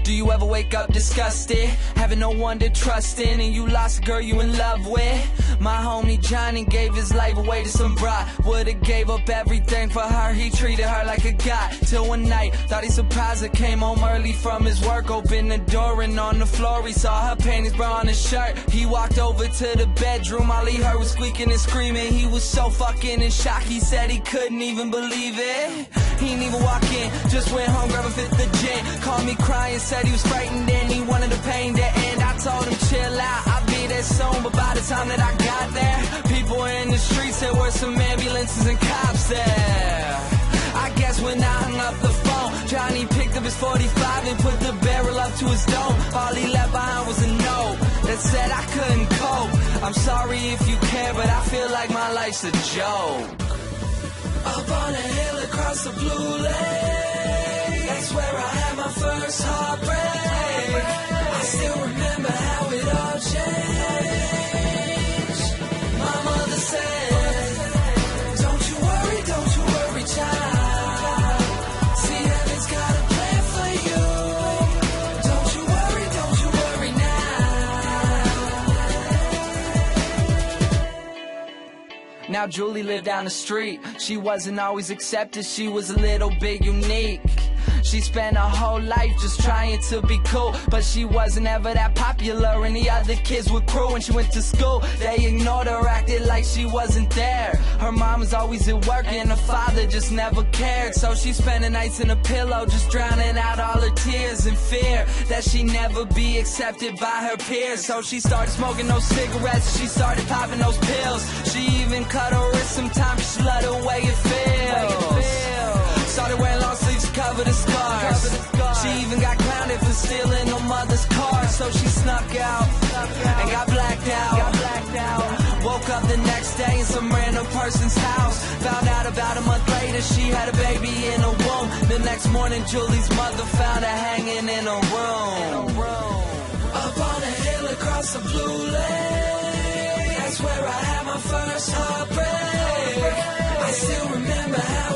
Do you ever wake up disgusted, having no one to trust in, and you lost a girl you in love with? My homie Johnny gave his life away to some bride. Would've gave up everything for her, he treated her like a god. Till one night, thought he surprised her, came home early from his work, opened the door and on the floor he saw her panties, bra on his shirt. He walked over to the bedroom, all he heard was squeaking and screaming. He was so fucking in shock, he said he couldn't even believe it. He didn't even walk in, just went home, grabbed a fifth of gin. Called me crying, said he was frightened and he wanted the pain to end. I told him chill out, I'll be there soon. But by the time that I got there, people in the streets, there were some ambulances and cops there. I guess when I hung up the phone, Johnny picked up his 45 and put the barrel up to his dome. All he left behind was a note that said I couldn't cope. I'm sorry if you care, but I feel like my life's a joke. Up on a hill across the blue lake, that's where I had my first heartbreak. I still remember how it all changed. My mother said, don't you worry, child. See, heaven's got a plan for you. Don't you worry now. Now Julie lived down the street. She wasn't always accepted, she was a little bit unique. She spent her whole life just trying to be cool, but she wasn't ever that popular and the other kids were cruel. When she went to school, they ignored her, acted like she wasn't there. Her mom was always at work and her father just never cared. So she spent the nights in a pillow, just drowning out all her tears in fear that she'd never be accepted by her peers. So she started smoking those cigarettes, she started popping those pills. She even cut her wrist sometimes, she loved the way it feels. Started wearing long sleeves to cover the scars. She even got grounded for stealing her mother's car. So she snuck out and got blacked out. Woke up the next day in some random person's house. Found out about a month later she had a baby in her womb. The next morning Julie's mother found her hanging in her room. Up on a hill across the blue lake, that's where I had my first heartbreak. I still remember how